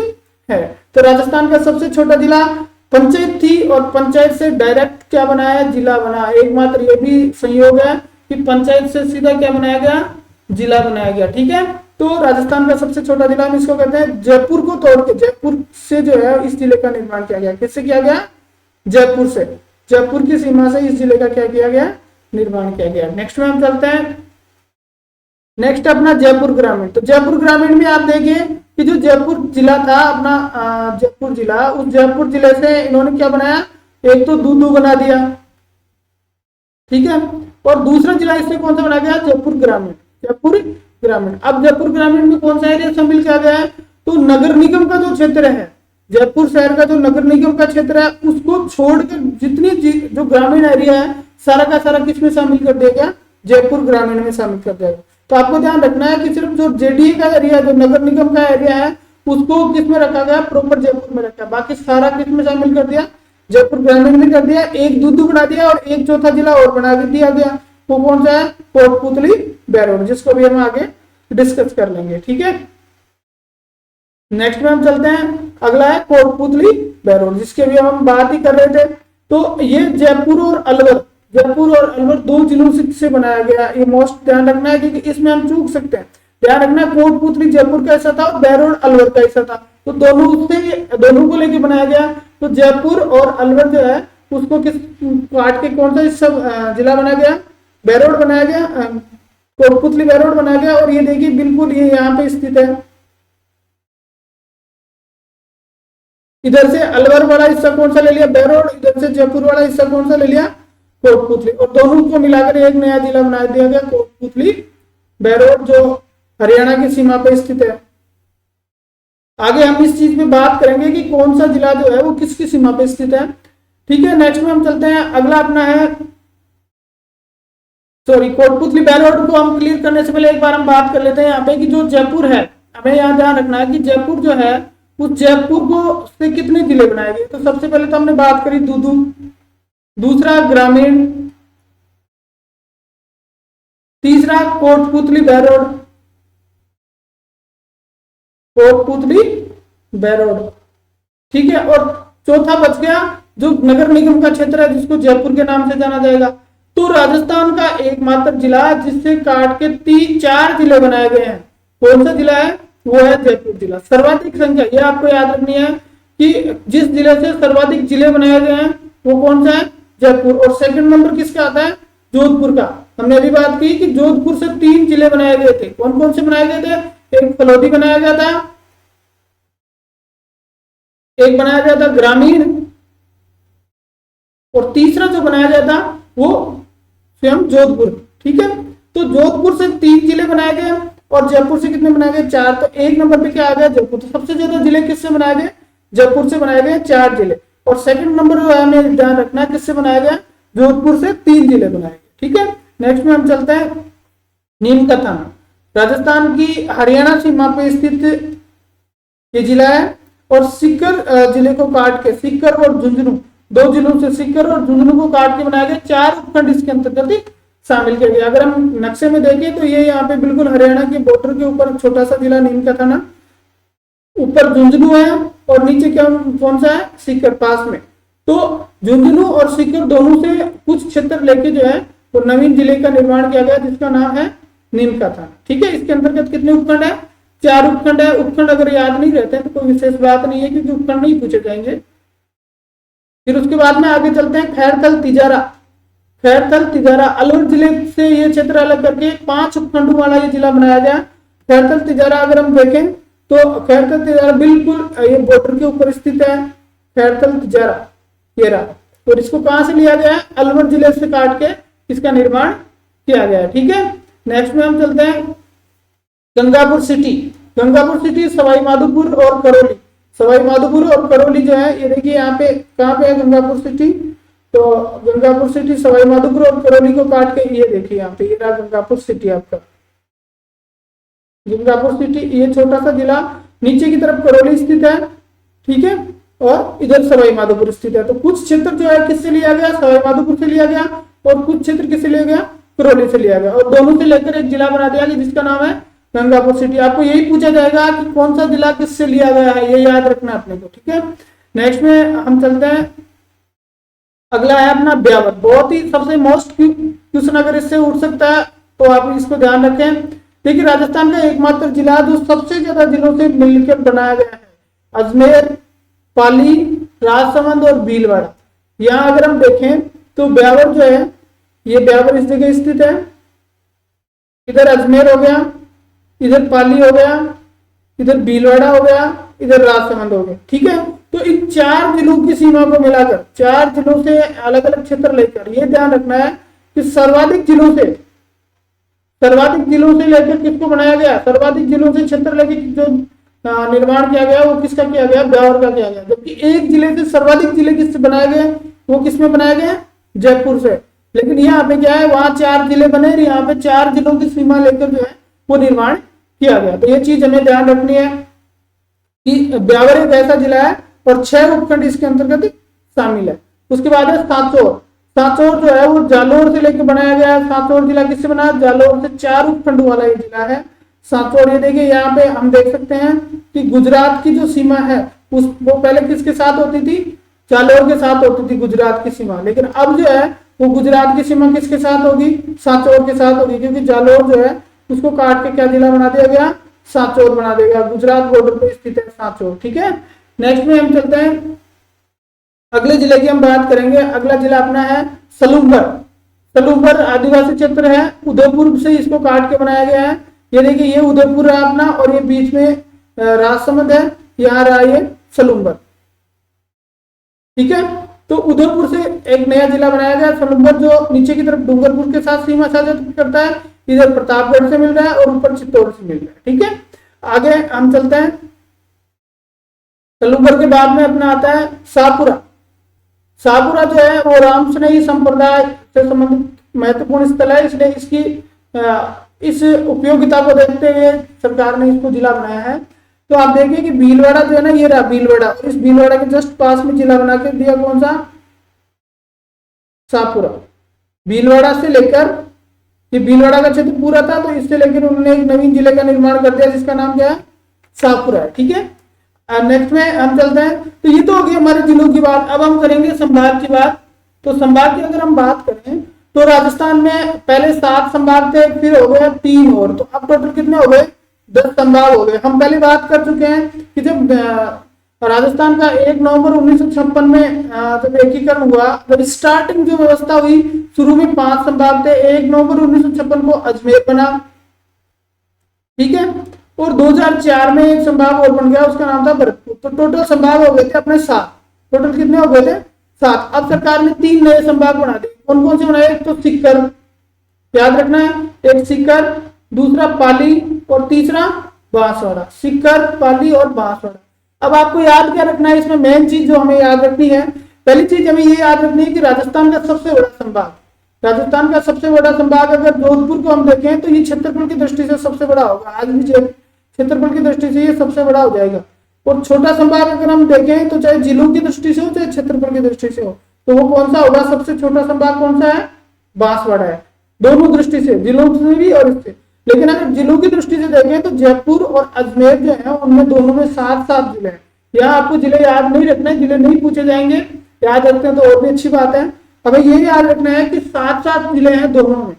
है। तो राजस्थान का सबसे छोटा जिला पंचायत थी, और पंचायत से डायरेक्ट क्या बनाया? जिला बना। एकमात्र ये भी संयोग है कि पंचायत से सीधा क्या बनाया गया? जिला बनाया गया, ठीक है। तो राजस्थान का सबसे छोटा जिला हम इसको कहते हैं। जयपुर को तोड़ के, जयपुर से जो है इस जिले का निर्माण किया गया। किससे किया गया? जयपुर से। जयपुर की सीमा से इस जिले का क्या किया गया? निर्माण किया गया। नेक्स्ट में हम चलते हैं, नेक्स्ट अपना जयपुर ग्रामीण। तो जयपुर ग्रामीण में आप देखिए कि जो जयपुर जिला था अपना, जयपुर जिला, उस जयपुर जिले से इन्होंने क्या बनाया? एक तो दूदू बना दिया, ठीक है, और दूसरा जिला इससे कौन सा बना गया? जयपुर ग्रामीण। जयपुर ग्रामीण। अब जयपुर ग्रामीण में कौन सा एरिया शामिल किया गया है, तो नगर निगम का जो क्षेत्र है, जयपुर शहर का जो नगर निगम का क्षेत्र है उसको छोड़कर जितनी जो ग्रामीण एरिया है सारा का सारा किसमें शामिल कर दिया गया, जयपुर ग्रामीण में शामिल कर दिया गया। तो आपको ध्यान रखना है कि सिर्फ जो जेडीए का एरिया, जो नगर निगम का एरिया है उसको किसमें रखा गया, प्रॉपर जयपुर में रखा, बाकी सारा किसमें शामिल कर दिया, जयपुर ग्रामीण में कर दिया। एक दूदू बना दिया और एक चौथा जिला और बना दिया गया, वो कौन सा है, कोटपुतली बैरोड, जिसको भी हम आगे डिस्कस कर लेंगे। ठीक है, नेक्स्ट में हम चलते हैं, अगला है कोटपुतली बैरोड, जिसके भी हम बात ही कर रहे थे। तो ये जयपुर और अलवर, जयपुर और अलवर दो जिलों से बनाया गया, ये मोस्ट ध्यान रखना है क्योंकि इसमें हम चूक सकते हैं। ध्यान रखना है कोटपुतली जयपुर का हिस्सा था और बैरोड अलवर का हिस्सा था, तो दोनों को लेके बनाया गया। तो जयपुर और अलवर जो है उसको किस काट के कौन सा हिस्सा जिला बनाया गया, बैरोड बनाया गया, कोटपुतली बैरोड बनाया गया। और ये देखिए बिल्कुल ये यहाँ पे स्थित है, इधर से अलवर वाला हिस्सा कौन सा ले लिया, बैरोड, इधर से जयपुर वाला हिस्सा कौन सा ले लिया, कोटपुतली, और दोनों को मिलाकर एक नया जिला बना दिया गया कोटपुतली बैरोड, जो हरियाणा की सीमा पर स्थित है। आगे हम इस चीज पे बात करेंगे कि कौन सा जिला जो है वो किसकी सीमा पे स्थित है। ठीक है, नेक्स्ट में हम चलते हैं, अगला अपना है, सॉरी, कोटपुतली बैरोड को हम क्लियर करने से पहले एक बार हम बात कर लेते हैं यहाँ पे कि जो जयपुर है, हमें यहाँ ध्यान रखना है कि जयपुर जो है उस जयपुर को से कितने जिले बनाए गए। तो सबसे पहले तो हमने बात करी दूदू, दूसरा ग्रामीण, तीसरा कोटपुतली बैरोड, कोटपुतली बैरोड, ठीक है, और चौथा बच गया जो नगर निगम का क्षेत्र है जिसको जयपुर के नाम से जाना जाएगा। तो राजस्थान का एकमात्र जिला जिससे काट के 3-4 जिले बनाए गए हैं, कौन सा जिला है, वो है जयपुर जिला। सर्वाधिक संख्या, ये आपको याद रखनी है कि जिस जिले से सर्वाधिक जिले बनाए गए हैं वो कौन सा है, जयपुर। और सेकंड नंबर किसका आता है, जोधपुर का। हमने अभी बात की कि जोधपुर से 3 जिले बनाए गए थे, कौन कौन से बनाए गए थे, एक फलोदी बनाया गया था, एक बनाया गया था ग्रामीण, और तीसरा जो बनाया गया था वो स्वयं जोधपुर। ठीक है, तो जोधपुर से 3 जिले बनाए गए और जयपुर से कितने बनाए गए, 4। तो एक नंबर पे क्या आ गया, जयपुर। तो सबसे ज्यादा जिले किससे बनाए गए, जयपुर से बनाए गए 4 जिले। और सेकंड नंबर जो है हमें ध्यान रखना है किससे बनाया गया, जोधपुर से 3 जिले बनाए गए। ठीक है, नेक्स्ट में हम चलते हैं, नीम का थाना, राजस्थान की हरियाणा सीमा पे स्थित ये जिला है। और सीकर जिले को काट के, सीकर और झुंझुनू, 2 जिलों से सीकर और झुंझुनू को काट के बनाए गए 4 उपखंड इसके अंतर्गत शामिल किए गए। अगर हम नक्शे में देखें तो ये यहाँ पे बिल्कुल हरियाणा के बॉर्डर के ऊपर छोटा सा जिला नीम का थाना, ऊपर झुंझुनू है और नीचे क्या कौन सा है, सीकर पास में। तो झुंझुनू और सीकर दोनों से कुछ क्षेत्र लेके जो है वो नवीन जिले का निर्माण किया गया जिसका नाम है नीम का थाना। ठीक है, इसके अंतर्गत कितने उपखंड है, 4 उपखंड है। उपखंड अगर याद नहीं रहते तो कोई विशेष बात नहीं है क्योंकि उपखंड नहीं पूछे जाएंगे। फिर उसके बाद में आगे चलते हैं, खैरथल तिजारा, खैरथल तिजारा अलवर जिले से ये क्षेत्र अलग करके 5 उपखंडों वाला ये जिला बनाया गया। खैरथल तिजारा अगर हम देखें तो खैरथल तिजारा बिल्कुल ये बॉर्डर के ऊपर स्थित है, खैरथल तिजारा ये रहा। और इसको कहां से लिया गया है, अलवर जिले से काट के इसका निर्माण किया गया है। ठीक है, नेक्स्ट में हम चलते हैं, गंगापुर सिटी, गंगापुर सिटी सवाई माधोपुर और करौली, सवाई माधोपुर और करौली जो है ये देखिए यहाँ पे कहाँ पे है गंगापुर सिटी, तो गंगापुर सिटी सवाई माधोपुर और करौली को काट के ये देखिए यहाँ पे ये रहा गंगापुर सिटी आपका, गंगापुर सिटी ये छोटा सा जिला, नीचे की तरफ करौली स्थित है। ठीक है, और इधर सवाई माधोपुर स्थित है। तो कुछ क्षेत्र जो है किससे लिया गया, सवाई माधोपुर से लिया गया और कुछ क्षेत्र किससे लिया गया, करौली से लिया गया और दोनों से लेकर एक जिला बना दिया गया जिसका नाम है गंगापुर सिटी। आपको यही पूछा जाएगा कि कौन सा जिला किससे लिया गया है, ये याद रखना अपने को। ठीक है, नेक्स्ट में हम चलते हैं, अगला है अपना ब्यावर, बहुत ही सबसे मोस्ट क्वेश्चन अगर इससे उठ सकता है तो आप इसको ध्यान रखें। देखिए राजस्थान का एकमात्र जिला जो सबसे ज्यादा जिलों से मिलकर बनाया गया है, अजमेर, पाली, राजसमंद और भीलवाड़ा। यहाँ अगर हम देखें तो ब्यावर जो है ये ब्यावर इस जगह स्थित है, इधर अजमेर हो गया, इधर पाली हो गया, इधर भीलवाड़ा हो गया, इधर राजसमंद हो गया। ठीक है, तो इन 4 जिलों की सीमा को मिलाकर 4 जिलों से अलग अलग क्षेत्र लेकर ये ध्यान रखना है कि सर्वाधिक जिलों से सर्वाधिक जिलों से लेकर किसको बनाया गया, सर्वाधिक जिलों से क्षेत्र लेकर जो निर्माण किया गया वो किसका किया गया, ब्यावर का किया गया। जबकि एक जिले से सर्वाधिक जिले किससे बनाए गए, वो किसमें बनाए गए, जयपुर से। लेकिन यहाँ पे क्या है, वहां 4 जिले बने, यहाँ पे 4 जिलों की सीमा लेकर जो है वो निर्माण किया गया। तो ये चीज हमें ध्यान रखनी है कि ब्यावर एक ऐसा जिला है और 6 उपखंड इसके अंतर्गत शामिल है। उसके बाद है सांचौर। सांचौर जो है वो जालोर से लेकर बनाया गया है। सांचौर जिला किससे बना, जालोर से 4 उपखंड वाला ये जिला है सांचौर। ये देखिए यहाँ पे हम देख सकते हैं कि गुजरात की जो सीमा है उस वो पहले किसके साथ होती थी, जालोर के साथ होती थी गुजरात की सीमा। लेकिन अब जो है वो गुजरात की सीमा किसके साथ होगी, सांचौर के साथ होगी, क्योंकि जालोर जो है उसको काट के क्या जिला बना दिया गया, सांचौर बना दिया गया। गुजरात बॉर्डर पे स्थित है सांचौर। ठीक है, नेक्स्ट में हम चलते हैं, अगले जिले की हम बात करेंगे। अगला जिला अपना है सलूंबर। सलूंबर आदिवासी क्षेत्र है, उदयपुर से इसको काट के बनाया गया है। ये देखिए ये उदयपुर है अपना और ये बीच में राजसमंद है, यहाँ रहा ये सलूंबर। ठीक है, तो उदयपुर से एक नया जिला बनाया गया सलूंबर, जो नीचे की तरफ डूंगरपुर के साथ सीमा साझा करता है। इधर प्रतापगढ़ से मिल रहा है और ऊपर चित्तौड़ से मिल रहा है। ठीक है, आगे हम चलते हैं। सलूंबर के बाद में अपना आता है शाहपुरा। शाहपुरा जो है वो रामस्नेही संप्रदाय से संबंधित महत्वपूर्ण स्थल है, इसलिए इसकी इस उपयोगिता को देखते हुए सरकार ने इसको जिला बनाया है। तो आप देखिए कि भीलवाड़ा जो है ना, ये रहा भीलवाड़ा, और इस भीलवाड़ा के जस्ट पास में जिला बना के दिया कौन सा, शाहपुरा। भीलवाड़ा से लेकर, ये भीलवाड़ा का क्षेत्र पूरा था, तो इससे लेकर उन्होंने एक नवीन जिले का निर्माण कर दिया जिसका नाम क्या है, शाहपुरा है। ठीक है, नेक्स्ट में हम चलते हैं। तो ये तो हो गई हमारे जिलों की बात। अब हम करेंगे संभाग की बात। तो संभाग की अगर हम बात करें तो राजस्थान में पहले 7 संभाग थे, फिर हो गए 3 और, तो अब टोटल कितने हो गए, 10 संभाग हो गए। हम पहले बात कर चुके हैं कि जब राजस्थान का 1 नवंबर 1956 में जब एकीकरण हुआ, जब स्टार्टिंग जो व्यवस्था हुई, शुरू में 5 संभाग थे। 1 नवंबर 1956 को अजमेर बना, ठीक है, और 2004 में एक संभाग और बन गया, उसका नाम था भरतपुर। तो टोटल संभाग हो गए थे अपने 7। टोटल कितने हो गए थे, 7। अब सरकार ने 3 नए संभाग बना दिए। कौन कौन से बनाए, एक तो सीकर, याद रखना है, एक सीकर, दूसरा पाली और तीसरा बांसवाड़ा। सीकर, पाली और बांसवाड़ा। अब आपको याद क्या रखना है, इसमें मेन चीज जो हमें याद रखनी है, पहली चीज हमें ये याद रखनी है कि राजस्थान का सबसे बड़ा संभाग, राजस्थान का सबसे बड़ा संभाग अगर जोधपुर को हम देखें तो ये क्षेत्रफल की दृष्टि से सबसे बड़ा होगा। आज भी क्षेत्रफल की दृष्टि से ये सबसे बड़ा हो जाएगा। और छोटा संभाग अगर हम देखें तो चाहे जिलों की दृष्टि से हो चाहे क्षेत्रफल की दृष्टि से हो, तो वो कौन सा होगा, सबसे छोटा संभाग कौन सा है, बांसवाड़ा है। दोनों दृष्टि से, जिलों से भी और इससे। लेकिन अगर जिलों की दृष्टि से देखें तो जयपुर और अजमेर जो है उनमें दोनों में 7-7 जिले हैं। यहाँ आपको जिले याद नहीं रखने, जिले नहीं पूछे जाएंगे, याद रखते हैं तो और भी अच्छी बात है। हमें ये याद रखना है कि 7-7 जिले हैं दोनों में।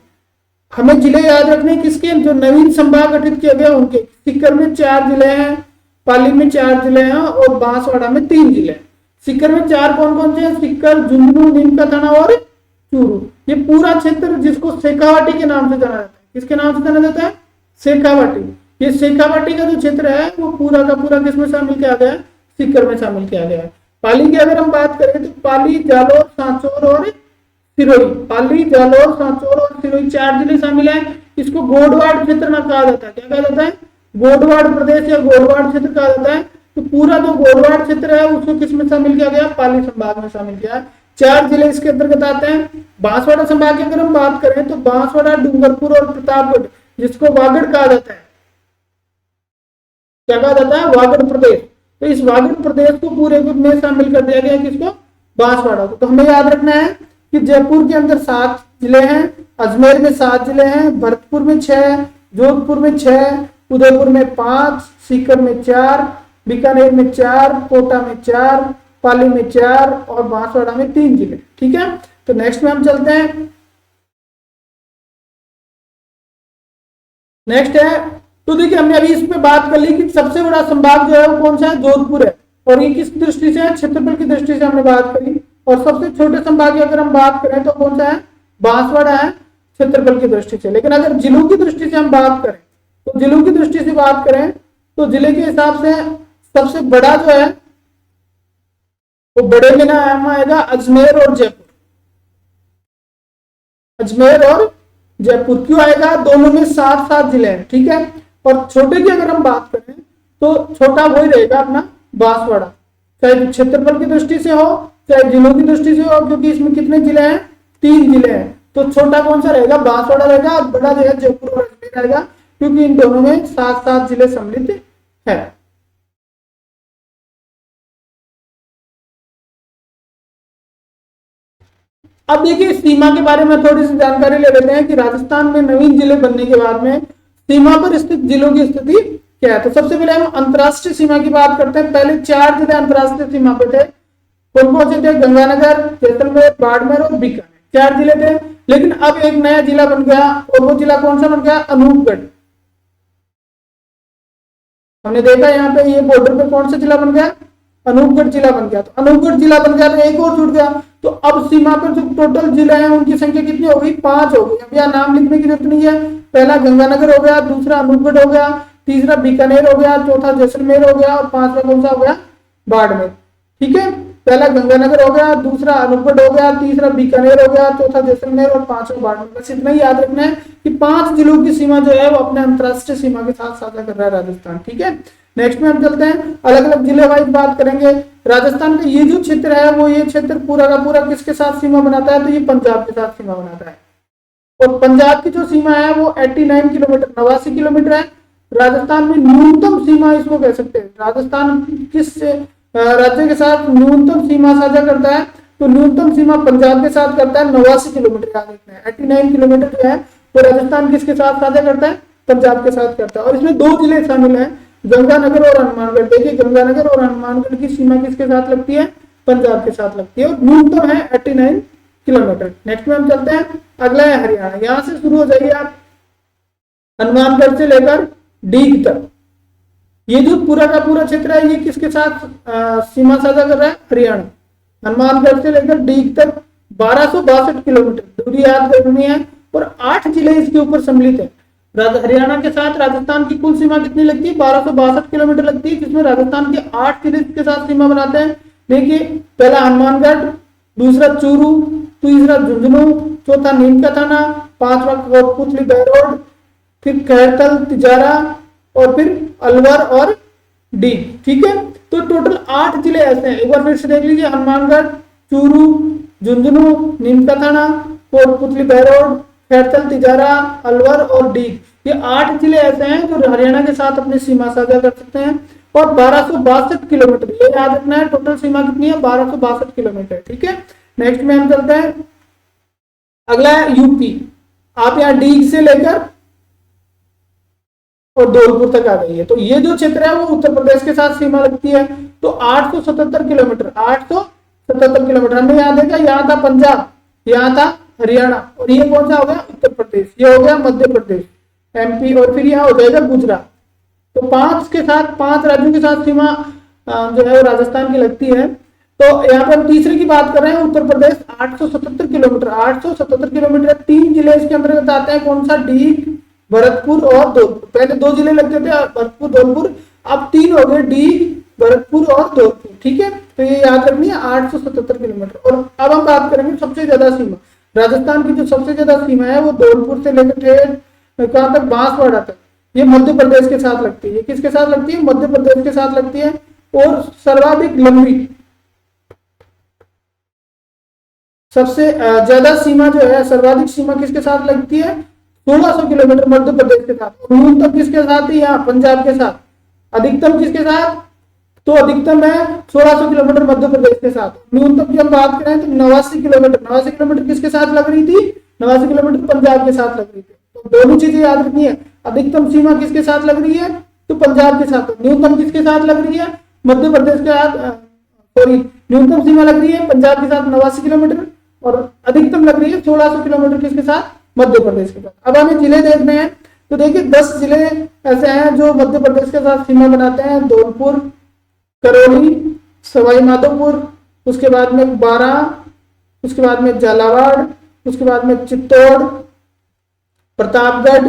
हमें जिले याद रखने किसके, जो नवीन संभाग गठित किए गए उनके। सीकर में 4 जिले हैं, पाली में 4 जिले हैं और बांसवाड़ा में 3 जिले हैं। सीकर में 4 कौन कौन से हैं, सीकर, झुंझुनू, नीमका थाना और चूरू। ये पूरा क्षेत्र जिसको शेखावाटी के नाम से जाना जाता है, किसके नाम से जाना जाता है, शेखावाटी। ये शेखावाटी का जो क्षेत्र है वो पूरा का पूरा किसमें शामिल किया गया है, सीकर में शामिल किया गया है। पाली की अगर हम बात करें तो पाली, जालोर, सांचौर और सिरोही। पाली, जालोर, सांचौर और सिरोही 4 जिले शामिल हैं। इसको गोडवाड़ क्षेत्र में कहा जाता है। क्या कहा जाता है, गोडवाड़ प्रदेश या गोडवाड़ क्षेत्र कहा जाता है। तो पूरा जो गोडवाड़ क्षेत्र है उसको किसमें शामिल किया गया, पाली संभाग में शामिल किया है। 4 जिले इसके अंतर्गत आते हैं। बांसवाड़ा संभाग की अगर हम बात करें तो बांसवाड़ा, डूंगरपुर और प्रतापगढ़, जिसको वागड़ कहा जाता है, क्या कहा जाता है, वागड़ प्रदेश। तो इस वागड़ प्रदेश को पूरे में शामिल कर दिया गया, किसको, बांसवाड़ा को। तो हमें याद रखना है कि जयपुर के अंदर 7 जिले हैं, अजमेर में 7 जिले हैं, भरतपुर में 6, जोधपुर में 6, उदयपुर में 5, सीकर में 4, बीकानेर में 4, कोटा में 4, पाली में 4 और बांसवाड़ा में 3 जिले। ठीक है, तो नेक्स्ट में हम चलते हैं। नेक्स्ट है, तो देखिए हमने अभी इस पे बात कर ली कि सबसे बड़ा संभाग जो है वो कौन सा है, जोधपुर है। और ये किस दृष्टि से है, क्षेत्रफल की दृष्टि से हमने बात करी। और सबसे छोटे संभाग की अगर हम बात करें तो कौन सा है, बांसवाड़ा है, क्षेत्रफल की दृष्टि से। लेकिन अगर जिलों की दृष्टि से हम बात करें तो जिलों की दृष्टि से बात करें तो जिले के हिसाब से सबसे बड़ा जो है वो बड़े में नाम आएगा अजमेर और जयपुर। अजमेर और जयपुर। क्यों आएगा? दोनों में 7-7 जिले हैं, ठीक है। और छोटे की अगर हम बात करें तो छोटा वही रहेगा अपना बांसवाड़ा, चाहे क्षेत्रफल की दृष्टि से हो चाहे जिलों की दृष्टि से हो, क्योंकि इसमें कितने जिले हैं? 3 जिले हैं। तो छोटा कौन सा रहेगा? बांसवाड़ा रहेगा, और बड़ा जो है जयपुर और अजमेर रहेगा, क्योंकि इन दोनों में 7-7 जिले सम्मिलित है। अब देखिए सीमा के बारे में थोड़ी सी जानकारी ले लेते हैं कि राजस्थान में नवीन जिले बनने के बाद में सीमा पर स्थित जिलों की स्थिति क्या है। तो सबसे पहले हम अंतरराष्ट्रीय सीमा की बात करते हैं। पहले 4 जिले अंतरराष्ट्रीय सीमा पे थे। कौन कौन से थे? गंगानगर, जैसलमेर, बाड़मेर और बीकानेर, 4 जिले थे। लेकिन अब एक नया जिला बन गया, और वो जिला कौन सा बन गया? अनूपगढ़। हमने देखा यहाँ पे ये बॉर्डर पे कौन सा जिला बन गया? अनूपगढ़ जिला बन गया। तो अनूपगढ़ जिला बन गया तो एक और जुड़ गया। तो अब सीमा पर जो टोटल जिले हैं उनकी संख्या कितनी हो गई? 5 हो गई। अब यहाँ नाम लिखने की जरूरत नहीं है। पहला गंगानगर हो गया, दूसरा अनूपगढ़ हो गया, तीसरा बीकानेर हो गया, चौथा जैसलमेर हो गया, और 5वां कौन सा हो गया? बाड़मेर। ठीक है, पहला गंगानगर हो गया, दूसरा अनूपगढ़ हो गया, तीसरा बीकानेर हो गया, चौथा जैसलमेर और 5वां बाड़मेर। बस इतना ही याद रखना है कि 5 जिलों की सीमा जो है वो अपने अंतरराष्ट्रीय सीमा के साथ साझा कर रहा है राजस्थान। ठीक है, नेक्स्ट में हम चलते हैं, अलग अलग जिले वाइज बात करेंगे। राजस्थान का ये जो क्षेत्र है वो ये क्षेत्र पूरा का पूरा किसके साथ सीमा बनाता है? तो ये पंजाब के साथ सीमा बनाता है। और पंजाब की जो सीमा है वो 89 किलोमीटर 89 किलोमीटर है। राजस्थान में न्यूनतम सीमा इसको कह सकते हैं। राजस्थान किस राज्य के साथ न्यूनतम सीमा साझा करता है? तो न्यूनतम सीमा पंजाब के साथ करता है 89 किलोमीटर। याद रखना है 89 किलोमीटर जो है वो राजस्थान किसके साथ साझा करता है? पंजाब के साथ करता है। और इसमें 2 जिले शामिल हैं, गंगानगर और हनुमानगढ़। देखिए गंगानगर और हनुमानगढ़ की सीमा किसके साथ लगती है? पंजाब के साथ लगती है, और न्यूनतम है 89 किलोमीटर। नेक्स्ट में हम चलते हैं, अगला है हरियाणा। यहां से शुरू हो जाइए आप, हनुमानगढ़ से लेकर डीग तक। ये जो पूरा का पूरा क्षेत्र है ये किसके साथ सीमा साझा कर रहा है? हरियाणा। हनुमानगढ़ से लेकर डीग तक 1262 किलोमीटर दूरी याद करनी है, और 8 जिले इसके ऊपर सम्मिलित है। हरियाणा के साथ राजस्थान की कुल सीमा कितनी लगती है? 1262 किलोमीटर लगती है, जिसमें राजस्थान के 8 जिले के साथ सीमा बनाते हैं। देखिए, पहला हनुमानगढ़, दूसरा चूरू, तीसरा झुंझुनू, चौथा नीम का थाना, 5वां कोटपुतली बहरोड, फिर खैरतल, तिजारा, और फिर अलवर और डी। ठीक है, तो टोटल 8 जिले ऐसे हैं। एक बार फिर से देख लीजिए, हनुमानगढ़, चूरू, झुंझुनू, नीम का थाना, कोटपुतली बहरोड, खैरतल, तिजारा, अलवर और डी। ये 8 जिले ऐसे हैं जो हरियाणा के साथ अपनी सीमा साझा कर सकते हैं। और 1262 किलोमीटर, ये याद रखना है, टोटल सीमा कितनी है? 1262 किलोमीटर। ठीक है, नेक्स्ट में हम चलते हैं, अगला है यूपी। आप यहाँ डीग से लेकर और धौलपुर तक आ गई है। तो ये जो क्षेत्र है वो उत्तर प्रदेश के साथ सीमा लगती है। तो 877 किलोमीटर, 877 किलोमीटर। हमें याद है क्या? यहाँ था पंजाब, यहाँ था हरियाणा, और ये कौन सा हो गया? उत्तर प्रदेश। ये हो गया मध्य प्रदेश, एमपी, और फिर यहाँ हो जाएगा गुजरात। तो 5 राज्यों के साथ सीमा जो है राजस्थान की लगती है। तो यहाँ पे हम तीसरे की बात कर रहे हैं, उत्तर प्रदेश 877 किलोमीटर। 877 किलोमीटर, 3 जिले इसके अंतर्गत आते हैं। कौन सा? डीग, भरतपुर और धौलपुर। पहले 2 जिले लगते थे, भरतपुर, धौलपुर, अब 3 हो गए, डीग, भरतपुर और धौलपुर। ठीक है, तो ये याद रखनी है 877 किलोमीटर। और अब हम बात करेंगे सबसे ज्यादा सीमा। राजस्थान की जो सबसे ज्यादा सीमा है वो धौलपुर से लेकर कहां तक? बांसवाड़ा तक। ये मध्य प्रदेश के साथ लगती है। ये किसके साथ लगती है? मध्य प्रदेश के साथ लगती है। और सर्वाधिक लंबी, सबसे ज्यादा सीमा जो है, सर्वाधिक सीमा किसके साथ लगती है? 1600 किलोमीटर मध्य प्रदेश के साथ। न्यूनतम किसके साथ है? यहाँ पंजाब के साथ। अधिकतम किसके साथ? तो अधिकतम है 1600 किलोमीटर मध्य प्रदेश के साथ। न्यूनतम की हम बात करें तो 89 किलोमीटर। 89 किलोमीटर किसके साथ लग रही थी? 89 किलोमीटर पंजाब के साथ लग रही थी। तो दोनों चीजें याद रखनी है। अधिकतम सीमा किसके साथ लग रही है? तो पंजाब के साथ। न्यूनतम किसके साथ लग रही है? मध्य प्रदेश के साथ। सॉरी, न्यूनतम सीमा लग रही है पंजाब के साथ 89 किलोमीटर, और अधिकतम लग रही है 1600 किलोमीटर किसके साथ? मध्य प्रदेश के साथ। अब हमें जिले देखने हैं। तो देखिए 10 जिले ऐसे हैं जो मध्य प्रदेश के साथ सीमा बनाते हैं। धौलपुर, करौली, सवाई माधोपुर, उसके बाद में बारां, उसके बाद में झालावाड़, उसके बाद में चित्तौड़, प्रतापगढ़,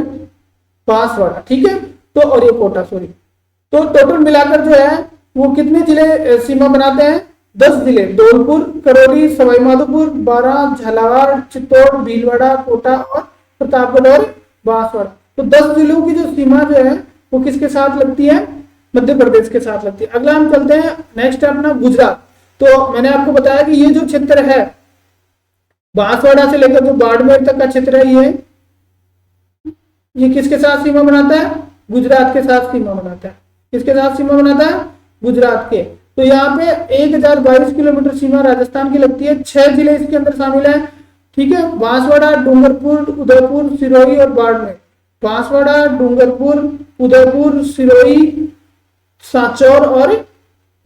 बांसवाड़ा। ठीक है, तो और ये कोटा, सॉरी। तो टोटल मिलाकर जो है वो कितने जिले सीमा बनाते हैं? 10 जिले। धौलपुर, करौली, सवाई माधोपुर, बारां, झालावाड़, चित्तौड़, भीलवाड़ा, कोटा और प्रतापगढ़ और बांसवाड़ा। तो 10 जिलों की जो सीमा जो है वो किसके साथ लगती है, मध्य प्रदेश के साथ लगती है। अगला हम चलते हैं, नेक्स्ट है अपना गुजरात। तो मैंने आपको बताया कि ये जो क्षेत्र है बांसवाड़ा से लेकर जो बाड़मेर तक का क्षेत्र है, ये किसके साथ सीमा बनाता है, गुजरात के साथ सीमा बनाता है। किसके साथ सीमा बनाता है, गुजरात के। तो यहाँ पे 1022 किलोमीटर सीमा राजस्थान की लगती है। 6 जिले इसके अंदर शामिल है, ठीक है, बांसवाड़ा, डूंगरपुर, उदयपुर, सिरोही और बाड़मेर। बांसवाड़ा, डूंगरपुर, उदयपुर, सिरोही, सांचौर और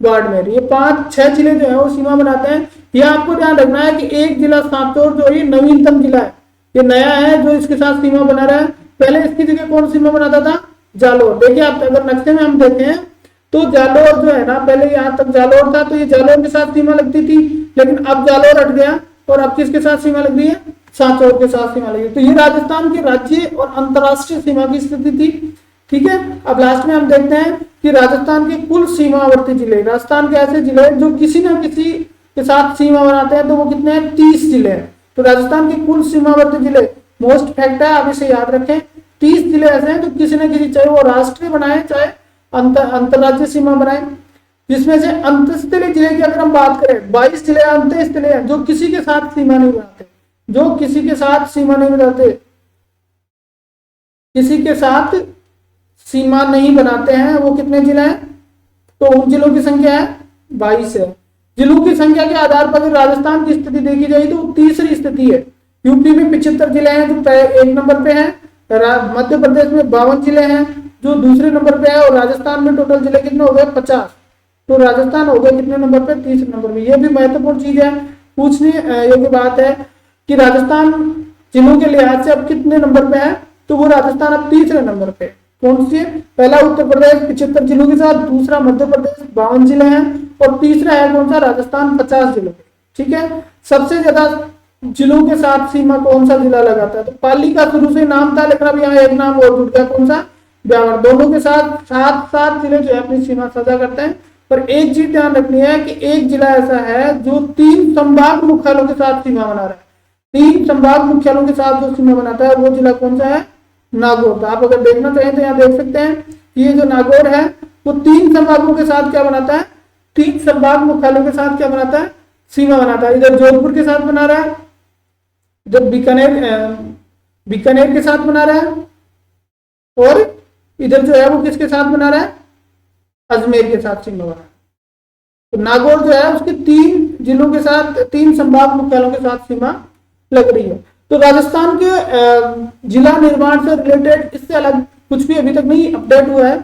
बाड़मेर, ये 5-6 जिले जो है वो सीमा बनाते हैं। ये आपको ध्यान रखना है कि एक जिला सांचौर जो है नवीनतम जिला है, ये नया है जो इसके साथ सीमा बना रहा है। पहले इसकी जगह कौन सीमा बनाता था, जालोर। देखिए आप अगर नक्शे में हम देखें तो जालोर जो है ना, पहले यहाँ तक जालोर था, तो ये जालोर के साथ सीमा लगती थी, लेकिन अब जालोर हट गया और अब किसके साथ सीमा लग रही है, सांचौर के साथ सीमा लगी। तो ये राजस्थान की राज्य और अंतरराष्ट्रीय सीमा की स्थिति थी, ठीक है। अब लास्ट में हम देखते हैं कि राजस्थान के कुल सीमावर्ती जिले, राजस्थान के ऐसे जिले जो किसी न किसी के साथ सीमा बनाते हैं, तो वो कितने हैं, 30 जिले हैं। तो राजस्थान के कुल सीमावर्ती जिले मोस्ट फैक्ट है, आप इसे याद रखें। 30 जिले ऐसे हैं जो किसी न किसी, चाहे वो राष्ट्रीय बनाए चाहे अंतरराज्यीय सीमा बनाए, जिसमें से अंतस्थलीय जिले की अगर हम बात करें 22 जिले अंतस्थलीय हैं जो किसी के साथ सीमा नहीं बनाते, जो किसी के साथ सीमा नहीं बनाते, किसी के साथ सीमा नहीं बनाते हैं, वो कितने जिले हैं, तो उन जिलों की संख्या है 22 है। जिलों की संख्या के आधार पर राजस्थान की स्थिति देखी जाए तो तीसरी स्थिति है। यूपी में 75 जिले हैं जो 1 नंबर पे हैं, मध्य प्रदेश में 52 जिले हैं जो दूसरे नंबर पे है, और राजस्थान में टोटल जिले कितने हो गए 50। तो राजस्थान हो गया कितने नंबर पे, तीसरे नंबर पे। यह भी महत्वपूर्ण चीज है, पूछने योग्य बात है कि राजस्थान जिलों के लिहाज से अब कितने नंबर पे है, तो वो राजस्थान अब तीसरे नंबर पे। कौन सी, पहला उत्तर प्रदेश 75 जिलों के साथ, दूसरा मध्य प्रदेश 52 जिले हैं, और तीसरा है कौन सा, राजस्थान 50 जिलों के, ठीक है। सबसे ज्यादा जिलों के साथ सीमा कौन सा जिला लगाता है, तो पाली का शुरू से नाम था, लेकिन अब यहाँ एक नाम और जुड़ गया, कौन सा, ब्यावर। दोनों के साथ 7 जिले जो है अपनी सीमा साझा करते हैं। पर एक चीज ध्यान रखनी है कि एक जिला ऐसा है जो 3 संभाग मुख्यालयों के साथ सीमा बना रहा है। 3 संभाग मुख्यालयों के साथ जो सीमा बनाता है वो जिला कौन सा है, नागौर। तो आप अगर देखना चाहें तो यहाँ देख सकते हैं कि ये जो नागौर है वो 3 संभागों के साथ क्या बनाता है, 3 संभाग मुख्यालयों के साथ क्या बनाता है, सीमा बनाता है। इधर जोधपुर के साथ बना रहा है, इधर बीकानेर के साथ बना रहा है, और इधर जो है वो किसके साथ बना रहा है, अजमेर के साथ सीमा बना रहा है। तो नागौर जो है उसके 3 जिलों के साथ, 3 संभाग मुख्यालयों के साथ सीमा लग रही है। तो राजस्थान के जिला निर्माण से रिलेटेड इससे अलग कुछ भी अभी तक नहीं अपडेट हुआ है।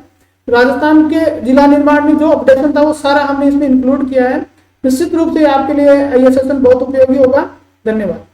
राजस्थान के जिला निर्माण में जो अपडेशन था वो सारा हमने इसमें इंक्लूड किया है। निश्चित रूप से आपके लिए ये सेशन बहुत उपयोगी होगा। धन्यवाद।